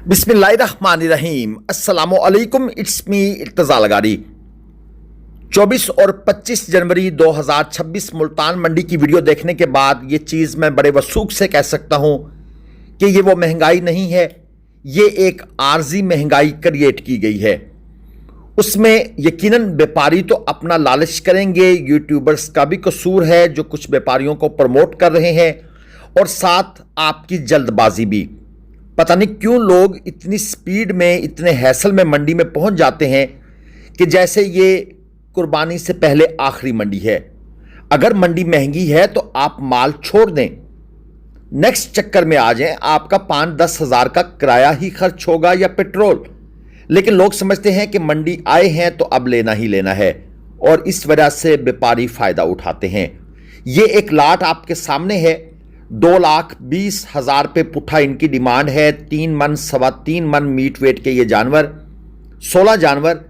बिस्मिल्लाहिर्रहमानिर्रहीम अस्सलामुअलैकुम। It's me Irtaza लगारी। 24 और 25 जनवरी 2026 मुल्तान मंडी की वीडियो देखने के बाद ये चीज़ मैं बड़े वसूख से कह सकता हूँ कि ये वो महंगाई नहीं है, ये एक आर्जी महंगाई क्रिएट की गई है। उसमें यकीनन व्यापारी तो अपना लालच करेंगे, यूट्यूबर्स का भी कसूर है जो कुछ व्यापारियों को प्रमोट कर रहे हैं, और साथ आपकी जल्दबाजी भी। पता नहीं क्यों लोग इतनी स्पीड में, इतने हैसल में मंडी में पहुंच जाते हैं कि जैसे ये कुर्बानी से पहले आखिरी मंडी है। अगर मंडी महंगी है तो आप माल छोड़ दें, नेक्स्ट चक्कर में आ जाएं। आपका 5-10 हज़ार का किराया ही खर्च होगा या पेट्रोल, लेकिन लोग समझते हैं कि मंडी आए हैं तो अब लेना ही लेना है, और इस वजह से व्यापारी फायदा उठाते हैं। ये एक लाट आपके सामने है, 2,20,000 पे पुट्ठा इनकी डिमांड है। 3 मन, 3.25 मन मीट वेट के ये जानवर, 16 जानवर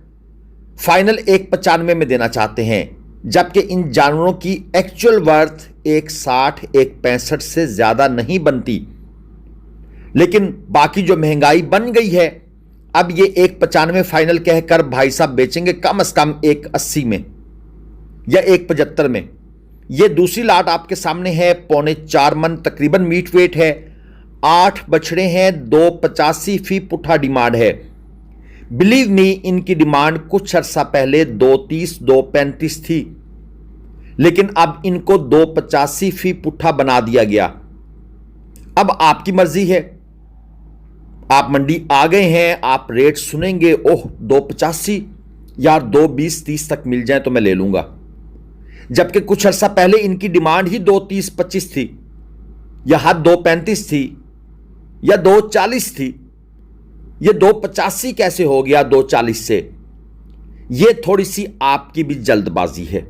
फाइनल 1,95 में देना चाहते हैं, जबकि इन जानवरों की एक्चुअल वर्थ 1,60, 1,65 से ज्यादा नहीं बनती। लेकिन बाकी जो महंगाई बन गई है, अब ये 1,95 फाइनल कहकर भाई साहब बेचेंगे कम से कम 1,80 में या 1,75 में। ये दूसरी लाट आपके सामने है, 4.25 मन तकरीबन मीट वेट है, 8 बछड़े हैं, 2,85 फी पुट्ठा डिमांड है। बिलीव मी, इनकी डिमांड कुछ अरसा पहले 2,30, 2,35 थी, लेकिन अब इनको 2,85 फी पुट्ठा बना दिया गया। अब आपकी मर्जी है, आप मंडी आ गए हैं, आप रेट सुनेंगे, ओह 2,85 यार, 2,20-30 तक मिल जाए तो मैं ले लूंगा, जबकि कुछ अरसा पहले इनकी डिमांड ही 2,30-25 थी, या हद 2,35 थी, या 2,40 थी। ये 2,85 कैसे हो गया 2,40 से? ये थोड़ी सी आपकी भी जल्दबाजी है।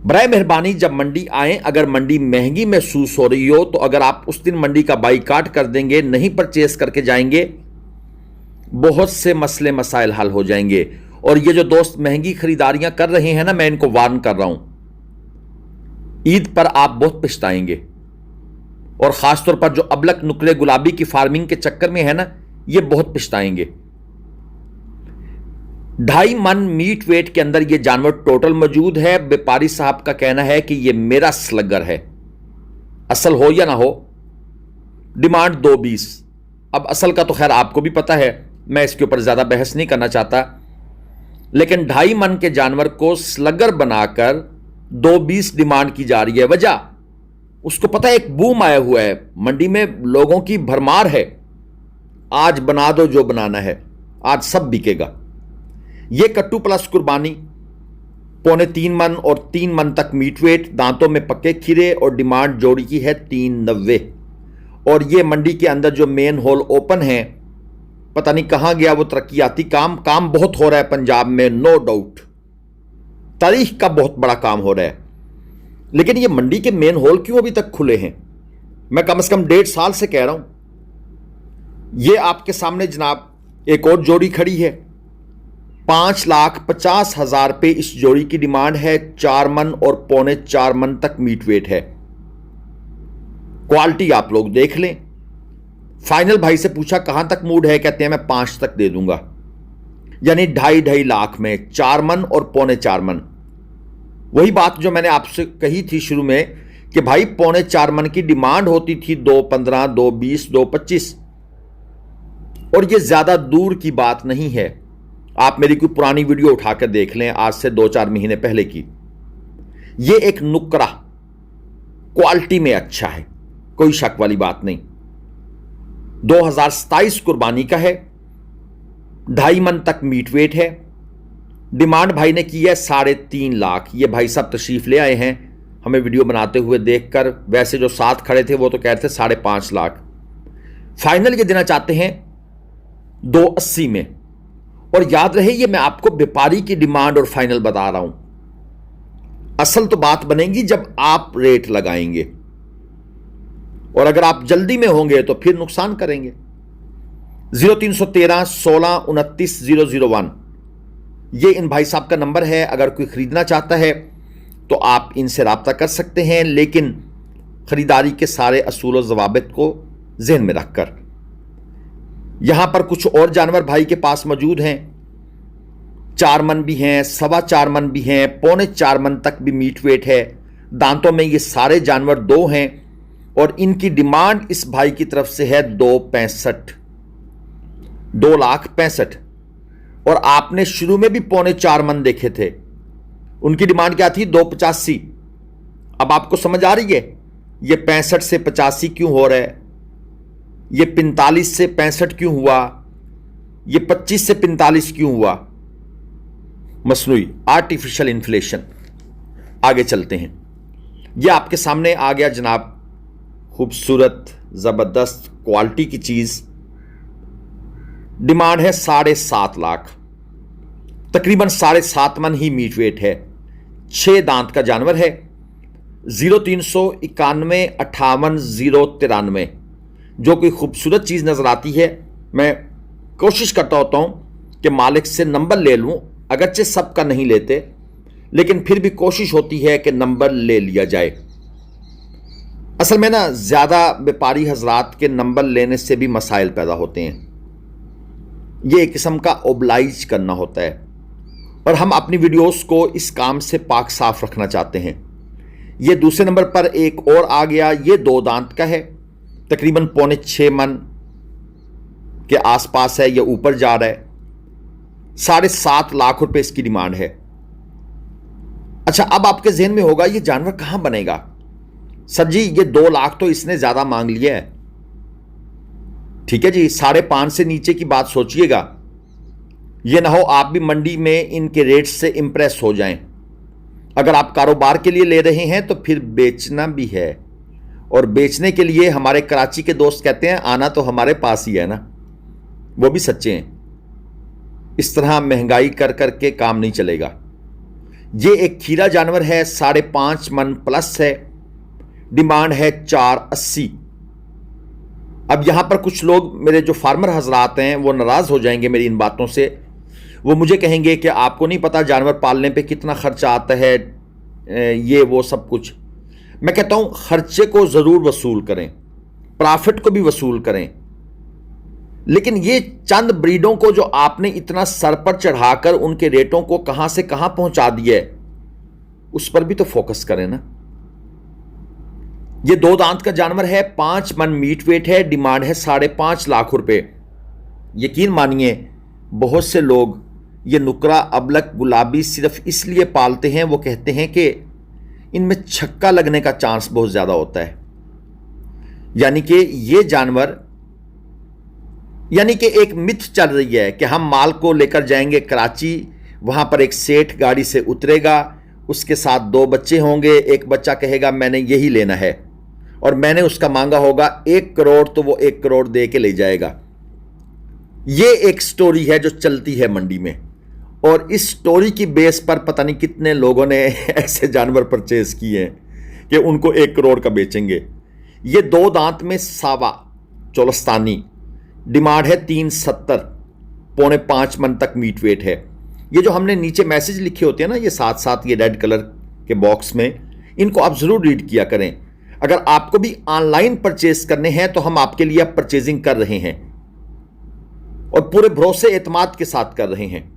बराए मेहरबानी जब मंडी आए, अगर मंडी महंगी महसूस हो रही हो तो अगर आप उस दिन मंडी का बाइकाट कर देंगे, नहीं परचेस करके जाएंगे, बहुत से मसले मसाइल हल हो जाएंगे। और ये जो दोस्त महंगी खरीदारियां कर रहे हैं ना, मैं इनको वार्न कर रहा हूं, ईद पर आप बहुत पछताएंगे। और खासतौर पर जो अबलक नुकरे गुलाबी की फार्मिंग के चक्कर में है ना, ये बहुत पछताएंगे। 2.5 मन मीट वेट के अंदर ये जानवर टोटल मौजूद है। व्यापारी साहब का कहना है कि ये मेरा स्लगर है, असल हो या ना हो, डिमांड 2,20। अब असल का तो खैर आपको भी पता है, मैं इसके ऊपर ज्यादा बहस नहीं करना चाहता, लेकिन 2.5 मन के जानवर को स्लगर बनाकर 2,20 डिमांड की जा रही है। वजह उसको पता है, एक बूम आया हुआ है, मंडी में लोगों की भरमार है, आज बना दो जो बनाना है, आज सब बिकेगा। यह कट्टू प्लस कुर्बानी 3.25 मन और 3 मन तक मीट वेट, दांतों में पक्के खीरे, और डिमांड जोड़ी की है 390। और यह मंडी के अंदर जो मेन होल ओपन है, पता नहीं कहां गया वो तरक्याती काम बहुत हो रहा है पंजाब में, नो डाउट तारीख का बहुत बड़ा काम हो रहा है, लेकिन ये मंडी के मेन होल क्यों अभी तक खुले हैं? मैं कम से कम 1.5 साल से कह रहा हूं। ये आपके सामने जनाब एक और जोड़ी खड़ी है, 5,50,000 पे इस जोड़ी की डिमांड है। 4 मन और 4.25 मन तक मीट वेट है। क्वालिटी आप लोग देख लें। फाइनल भाई से पूछा कहां तक मूड है, कहते हैं मैं 5 तक दे दूंगा, यानी 2.5 लाख में 4 मन और 4.25 मन। वही बात जो मैंने आपसे कही थी शुरू में कि भाई 4.25 मन की डिमांड होती थी 2,15, 2,20, 2,25, और ये ज्यादा दूर की बात नहीं है। आप मेरी कोई पुरानी वीडियो उठाकर देख लें, आज से 2-4 महीने पहले की। ये एक नुकरा क्वालिटी में अच्छा है, कोई शक वाली बात नहीं। 2027 कुर्बानी का है, 2.5 मन तक मीट वेट है। डिमांड भाई ने की है 3.5 लाख। ये भाई साहब तशरीफ ले आए हैं, हमें वीडियो बनाते हुए देखकर। वैसे जो साथ खड़े थे वो तो कह रहे थे 5.5 लाख। फाइनल ये देना चाहते हैं 2,80 में। और याद रहे, ये मैं आपको व्यापारी की डिमांड और फाइनल बता रहा हूं। असल तो बात बनेगी जब आप रेट लगाएंगे, और अगर आप जल्दी में होंगे तो फिर नुकसान करेंगे। 0313 16 29 001 ये इन भाई साहब का नंबर है। अगर कोई खरीदना चाहता है तो आप इनसे रब्ता कर सकते हैं, लेकिन खरीदारी के सारे असूल और ज़वाबित को जहन में रखकर। यहां पर कुछ और जानवर भाई के पास मौजूद हैं। 4 मन भी हैं, 4.25 मन भी हैं, 4.25 मन तक भी मीट वेट है। दांतों में ये सारे जानवर 2 हैं और इनकी डिमांड इस भाई की तरफ से है 2.65, 2,65,000। और आपने शुरू में भी 4.25 मन देखे थे, उनकी डिमांड क्या थी? 2.85। अब आपको समझ आ रही है ये 65 से 85 क्यों हो रहा है, ये 45 से 65 क्यों हुआ, ये 25 से 45 क्यों हुआ? मसनूई आर्टिफिशियल इन्फ्लेशन। आगे चलते हैं। ये आपके सामने आ गया जनाब, खूबसूरत जबरदस्त क्वालिटी की चीज। डिमांड है 7.5 लाख, तकरीबन 7.5 मन ही मीट वेट है। 6 दांत का जानवर है। 0391 58 093 जो कोई खूबसूरत चीज नजर आती है, मैं कोशिश करता होता हूं कि मालिक से नंबर ले लूं, अगरचे सबका नहीं लेते, लेकिन फिर भी कोशिश होती है कि नंबर ले लिया जाए। असल में ना ज्यादा व्यापारी हजरात के नंबर लेने से भी मसाइल पैदा होते हैं। ये एक किस्म का ओबलाइज करना होता है और हम अपनी वीडियोस को इस काम से पाक साफ रखना चाहते हैं। ये दूसरे नंबर पर एक और आ गया, ये 2 दांत का है, तकरीबन 6.25 मन के आसपास है, ये ऊपर जा रहा है। 7.5 लाख रुपए इसकी डिमांड है। अच्छा, अब आपके जहन में होगा ये जानवर कहां बनेगा? सर जी ये 2 लाख तो इसने ज्यादा मांग लिया है। ठीक है जी, 5.5 से नीचे की बात सोचिएगा, ये ना हो आप भी मंडी में इनके रेट से इंप्रेस हो जाएं। अगर आप कारोबार के लिए ले रहे हैं तो फिर बेचना भी है, और बेचने के लिए हमारे कराची के दोस्त कहते हैं आना तो हमारे पास ही है ना, वो भी सच्चे हैं। इस तरह महंगाई कर करके काम नहीं चलेगा। ये एक खीरा जानवर है, 5.5 मन प्लस है, डिमांड है 4.80। अब यहां पर कुछ लोग मेरे जो फार्मर हजरात हैं वो नाराज हो जाएंगे मेरी इन बातों से। वो मुझे कहेंगे कि आपको नहीं पता जानवर पालने पे कितना खर्चा आता है, ये वो सब कुछ। मैं कहता हूं खर्चे को जरूर वसूल करें, प्रॉफिट को भी वसूल करें, लेकिन ये चंद ब्रीडों को जो आपने इतना सर पर चढ़ाकर उनके रेटों को कहां से कहां पहुंचा दिया है, उस पर भी तो फोकस करें ना। ये 2 दांत का जानवर है, 5 मन मीट वेट है, डिमांड है 5.5 लाख रुपए। यकीन मानिए बहुत से लोग ये नुकरा अबलक गुलाबी सिर्फ इसलिए पालते हैं, वो कहते हैं कि इनमें छक्का लगने का चांस बहुत ज्यादा होता है। यानी कि ये जानवर, यानी कि एक मिथ चल रही है कि हम माल को लेकर जाएंगे कराची, वहां पर एक सेठ गाड़ी से उतरेगा, उसके साथ 2 बच्चे होंगे, एक बच्चा कहेगा मैंने यही लेना है, और मैंने उसका मांगा होगा 1 करोड़, तो वो 1 करोड़ दे के ले जाएगा। ये एक स्टोरी है जो चलती है मंडी में, और इस स्टोरी की बेस पर पता नहीं कितने लोगों ने ऐसे जानवर परचेज किए हैं कि उनको 1 करोड़ का बेचेंगे। ये 2 दांत में सावा चोलस्तानी, डिमांड है 370, 4.5 मन तक मीट वेट है। ये जो हमने नीचे मैसेज लिखे होते हैं ना, ये साथ साथ ये रेड कलर के बॉक्स में, इनको आप जरूर रीड किया करें। अगर आपको भी ऑनलाइन परचेज करने हैं तो हम आपके लिए परचेजिंग कर रहे हैं और पूरे भरोसे एतमाद के साथ कर रहे हैं।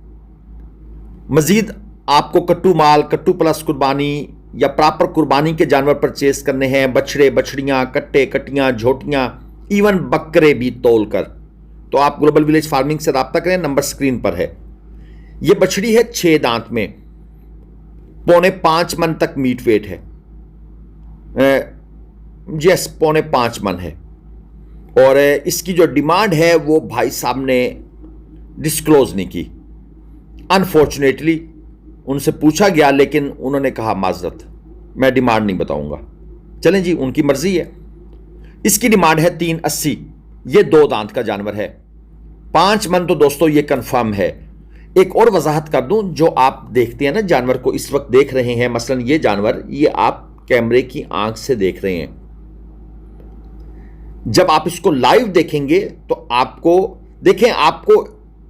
मजीद आपको कट्टू माल, कट्टू प्लस कुर्बानी या प्रॉपर कुर्बानी के जानवर परचेज करने हैं, बछड़े बछड़ियां, कट्टे कट्टियां, झोटियां, इवन बकरे भी तोल कर, तो आप ग्लोबल विलेज फार्मिंग से रब्ता करें, नंबर स्क्रीन पर है। यह बछड़ी है 6 दांत में, 4.5 मन तक मीट वेट है। यस, 4.5 मन है, और इसकी जो डिमांड है वो भाई साहब ने डिस्क्लोज नहीं की। अनफॉर्चुनेटली उनसे पूछा गया, लेकिन उन्होंने कहा माजरत, मैं डिमांड नहीं बताऊंगा। चलें जी, उनकी मर्जी है। इसकी डिमांड है 380। ये 2 दांत का जानवर है, 5 मन तो दोस्तों ये कंफर्म है। एक और वजाहत कर दूं, जो आप देखते हैं ना जानवर को इस वक्त देख रहे हैं, मसलन ये जानवर, ये आप कैमरे की आंख से देख रहे हैं। जब आप इसको लाइव देखेंगे तो आपको देखें, आपको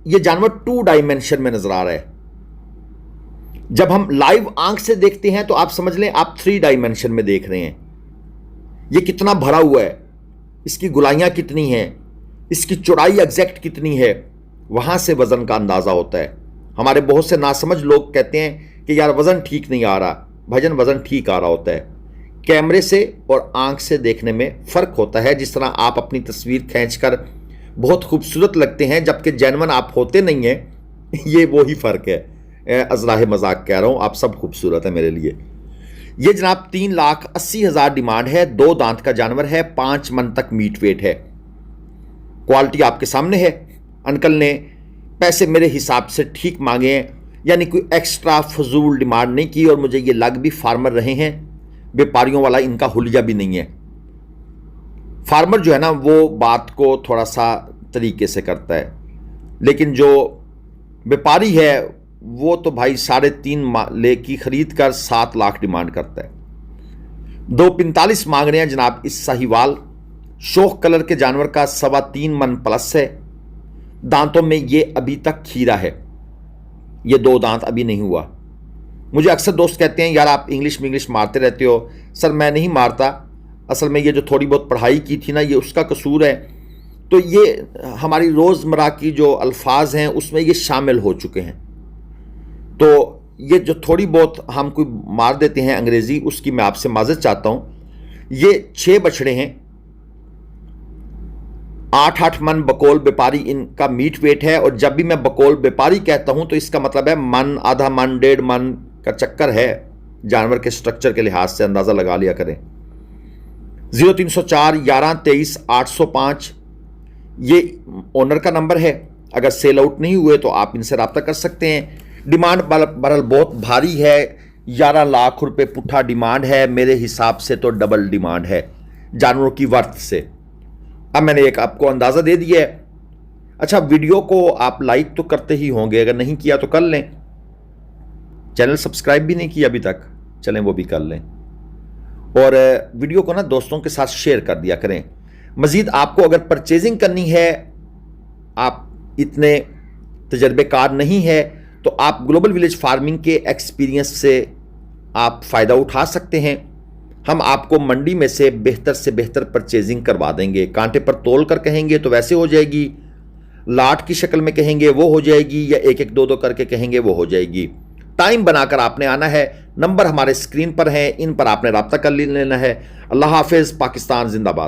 ये जानवर 2 डायमेंशन में नजर आ रहा है। जब हम लाइव आंख से देखते हैं तो आप समझ लें आप 3 डायमेंशन में देख रहे हैं। ये कितना भरा हुआ है, इसकी गुलाइयां कितनी हैं, इसकी चौड़ाई एग्जैक्ट कितनी है, वहां से वजन का अंदाजा होता है। हमारे बहुत से नासमझ लोग कहते हैं कि यार वजन ठीक नहीं आ रहा। भजन वजन ठीक आ रहा होता है। कैमरे से और आंख से देखने में फर्क होता है। जिस तरह आप अपनी तस्वीर खींचकर बहुत खूबसूरत लगते हैं जबकि जेन्युइन आप होते नहीं हैं, ये वो ही फर्क है। अजराह मजाक कह रहा हूं, आप सब खूबसूरत है मेरे लिए। ये जनाब 3,80,000 डिमांड है। 2 दांत का जानवर है, 5 मन तक मीट वेट है। क्वालिटी आपके सामने है। अंकल ने पैसे मेरे हिसाब से ठीक मांगे हैं, यानी कोई एक्स्ट्रा फजूल डिमांड नहीं की, और मुझे ये लग भी फार्मर रहे हैं। व्यापारियों वाला इनका हुलिया भी नहीं है। फार्मर जो है ना वो बात को थोड़ा सा तरीके से करता है, लेकिन जो व्यापारी है वो तो भाई 3.5 ले की खरीद कर 7 लाख डिमांड करता है। 2.45 मांग रहे हैं जनाब इस साहिवाल शोख कलर के जानवर का। 3.25 मन प्लस है। दांतों में ये अभी तक खीरा है, ये 2 दांत अभी नहीं हुआ। मुझे अक्सर दोस्त कहते हैं यार आप इंग्लिश मारते रहते हो। सर मैं नहीं मारता, असल में ये जो थोड़ी बहुत पढ़ाई की थी ना ये उसका कसूर है। तो ये हमारी रोज़मर्रा की जो अल्फाज हैं उसमें ये शामिल हो चुके हैं। तो ये जो थोड़ी बहुत हम कोई मार देते हैं अंग्रेज़ी, उसकी मैं आपसे माज़रत चाहता हूँ। ये 6 बछड़े हैं, 8-8 मन बकौल व्यापारी इनका मीट वेट है। और जब भी मैं बकौल व्यापारी कहता हूँ तो इसका मतलब है मन, आधा मन, 1.5 मन का चक्कर है। जानवर के स्ट्रक्चर के लिहाज से अंदाज़ा लगा लिया करें। 0304 11 23 805 ये ओनर का नंबर है। अगर सेल आउट नहीं हुए तो आप इनसे रब्ता कर सकते हैं। डिमांड बहरहाल बहुत भारी है, 11 लाख रुपए पुट्ठा डिमांड है। मेरे हिसाब से तो डबल डिमांड है जानवरों की वर्थ से। अब मैंने एक आपको अंदाज़ा दे दिया है। अच्छा, वीडियो को आप लाइक तो करते ही होंगे, अगर नहीं किया तो कर लें। चैनल सब्सक्राइब भी नहीं किया अभी तक, चलें वो भी कर लें। और वीडियो को ना दोस्तों के साथ शेयर कर दिया करें। मज़ीद आपको अगर परचेजिंग करनी है, आप इतने तजर्बेकार नहीं है, तो आप ग्लोबल विलेज फार्मिंग के एक्सपीरियंस से आप फ़ायदा उठा सकते हैं। हम आपको मंडी में से बेहतर परचेजिंग करवा देंगे। कांटे पर तोल कर कहेंगे तो वैसे हो जाएगी, लाट की शक्ल में कहेंगे वो हो जाएगी, या 1-1 2-2 करके कहेंगे वो हो जाएगी। टाइम बनाकर आपने आना है। नंबर हमारे स्क्रीन पर हैं, इन पर आपने रब्ता कर लेना है। अल्लाह हाफिज़। पाकिस्तान जिंदाबाद।